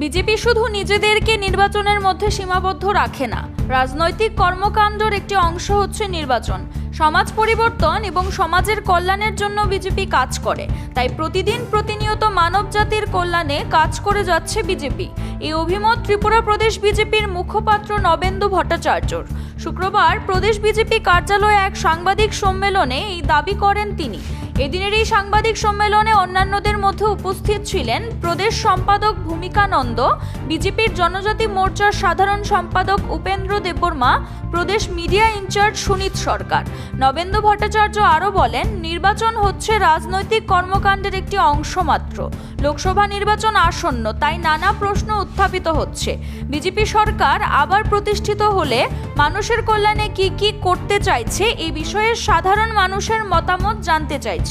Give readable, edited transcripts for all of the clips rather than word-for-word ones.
BJP শুধু নিজেদেরকে নির্বাচনের মধ্যে সীমাবদ্ধ রাখে না, রাজনৈতিক কর্মকাণ্ডের একটি অংশ হচ্ছে নির্বাচন। সমাজ পরিবর্তন এবং সমাজের কল্যাণের জন্য বিজেপি কাজ করে, তাই প্রতিনিয়ত মানব জাতির কল্যাণে কাজ করে যাচ্ছে বিজেপি। এই অভিমত ত্রিপুরা প্রদেশ বিজেপির মুখপাত্র নবেন্দু ভট্টাচার্যর। শুক্রবার প্রদেশ বিজেপি কার্যালয়ে এক সাংবাদিক সম্মেলনে এই দাবি করেন তিনি। এদিনের এই সাংবাদিক সম্মেলনে অন্যান্যদের মধ্যে উপস্থিত ছিলেন প্রদেশ সম্পাদক ভূমিকানন্দ, বিজেপির জনজাতি মোর্চার সাধারণ সম্পাদক উপেন্দ্র দেববর্মা, প্রদেশ মিডিয়া ইনচার্জ সুনীত সরকার। নবেন্দু ভট্টাচার্য আরও বলেন, নির্বাচন হচ্ছে রাজনৈতিক কর্মকাণ্ডের একটি অংশ মাত্র। লোকসভা নির্বাচন আসন্ন, তাই নানা প্রশ্ন উত্থাপিত হচ্ছে। বিজেপি সরকার আবার প্রতিষ্ঠিত হলে মানুষের কল্যাণে কি করতে চাইছে এই বিষয়ে সাধারণ মানুষের মতামত জানতে চাইছে।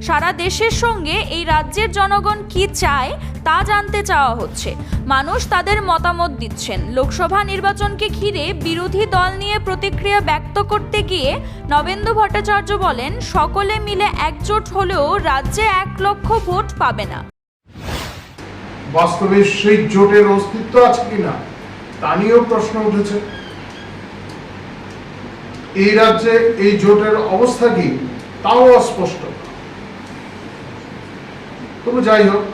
সারা দেশের সঙ্গে এই রাজ্যের জনগণ কি চায় তা জানতে চাওয়া হচ্ছে। মানুষ তাদের মতামত দিচ্ছেন। লোকসভা নির্বাচনকে ঘিরে বিরোধী দল নিয়ে প্রতিক্রিয়া ব্যক্ত করতে গিয়ে নবেন্দু ভট্টাচার্য বলেন, সকলে মিলে একজোট হলেও রাজ্যে 1 লক্ষ ভোট পাবে না। বাস্তবে সেই জোটের অস্তিত্ব আছে কিনা তা নিয়েও প্রশ্ন উঠেছে। এই রাজ্যে এই জোটের অবস্থা কি তাও অস্পষ্ট। তবু যাই হোক,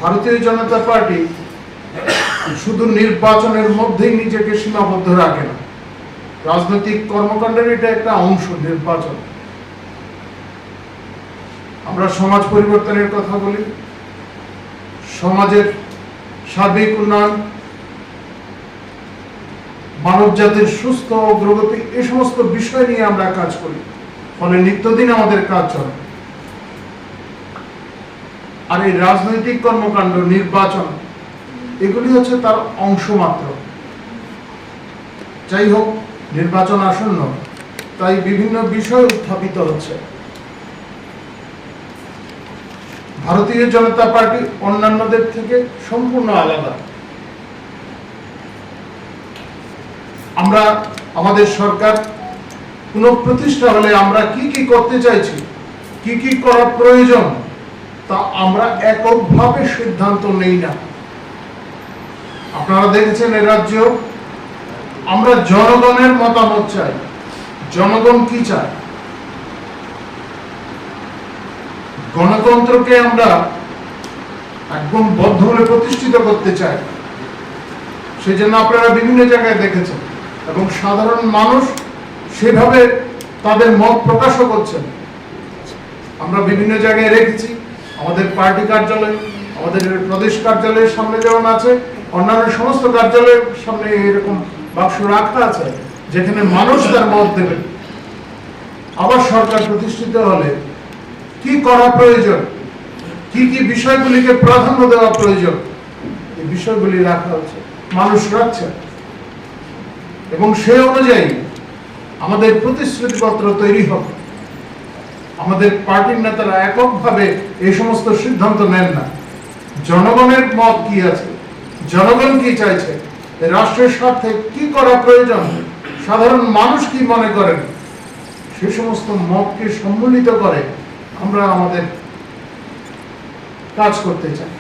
ভারতীয় জনতা পার্টি শুধু নির্বাচনের মধ্যেই নিজেকে সীমাবদ্ধ রাখে না। রাজনৈতিক কর্মকাণ্ডের এটা একটা অংশ নির্বাচন। আমরা সমাজ পরিবর্তনের কথা বলি, সমাজের সার্বিক উন্নয়ন, মানব জাতির সুস্থ অগ্রগতি, এই সমস্ত বিষয় নিয়ে আমরা কাজ করি। ফলে নিত্যদিন আমাদের কাজ চলে। আর এই রাজনৈতিক কর্মকাণ্ড, নির্বাচন, এগুলি হচ্ছে তার অংশ মাত্র। যাই হোক, নির্বাচন আসন্ন, তাই বিভিন্ন বিষয় উত্থাপিত হচ্ছে। ভারতীয় জনতা পার্টি অন্যান্যদের থেকে সম্পূর্ণ আলাদা। আমরা আমাদের সরকার পুনঃপ্রতিষ্ঠা হলে আমরা কি করতে চাইছি, কি করা প্রয়োজন, তা আমরা এককভাবে সিদ্ধান্ত নেই না। আপনারা দেখেছেন এ রাজ্যেও আমরা জনগণের মতামত চাই। জনগণ কি চায়, গণতন্ত্রকে আমরা একদম বদ্ধভাবে প্রতিষ্ঠিত করতে চাই। সেই জন্য আপনারা বিভিন্ন জায়গায় দেখেছেন এবং সাধারণ মানুষ সেভাবে তাদের মত প্রকাশও করছেন। আমরা বিভিন্ন জায়গায় রেখেছি, আমাদের পার্টি কার্যালয়, আমাদের প্রদেশ কার্যালয়ের সামনে যেমন আছে, অন্যান্য সমস্ত কার্যালয়ের সামনে এরকম বাক্স রাখা আছে, যেখানে মানুষ তার মত দেবেন। আবার সরকার প্রতিষ্ঠিত হলে কি করা প্রয়োজন, কি বিষয়গুলিকে প্রাধান্য দেওয়া প্রয়োজন, এই বিষয়গুলি রাখা হচ্ছে, মানুষ রাখছে। এবং সেই অনুযায়ী আমাদের প্রতিশ্রুতিপত্র তৈরি হবে। আমাদের পার্টির নেতারা এককভাবে এই সমস্ত সিদ্ধান্ত নেন না। জনগণের মত কি আছে, জনগণ কি চাইছে, রাষ্ট্রের স্বার্থে কি করা প্রয়োজন, সাধারণ মানুষ কি মনে করেন, সে সমস্ত মতকে সম্মিলিত করে আমরা আমাদের কাজ করতে চাই।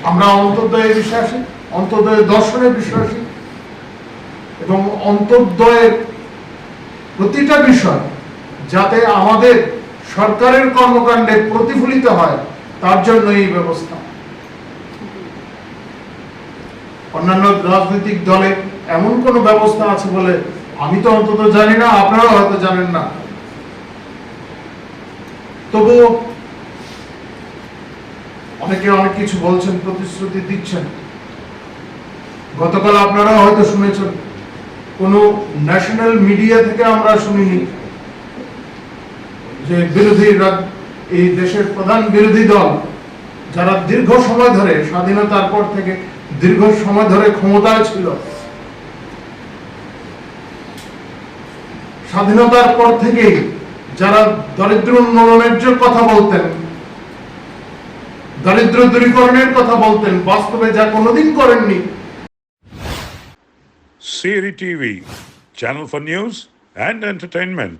আমরা অন্তর্দয়ে বিশ্বাসী, অন্তর্দয় দর্শনে বিশ্বাসী এবং অন্তর্দয়ের প্রতিটা বিষয় যাতে আমাদের সরকারের কর্মকাণ্ডে প্রতিফলিত হয়, তার জন্য এই ব্যবস্থা। অন্যান্য রাজনৈতিক দলে এমন কোন ব্যবস্থা আছে বলে আমি তো অন্তত জানি না, আপনারা হয়তো জানেন না। তবুও অনেকে অনেক কিছু বলছেন, প্রতিশ্রুতি দিচ্ছেন। গতকাল আপনারা হয়তো শুনেছেন, কোন ন্যাশনাল মিডিয়া থেকে আমরা শুনিনি যে এই দেশের প্রধান বিরোধী দল, যারা দীর্ঘ সময় ধরে, স্বাধীনতার পর থেকে দীর্ঘ সময় ধরে ক্ষমতায় ছিল, স্বাধীনতার পর থেকে যারা দরিদ্র উন্মূলনের কথা বলতেন, দারিদ্র দূরীকরণের কথা বলতেন, বাস্তবে যা কোনোদিন করেননি। CRI TV, channel for news and entertainment.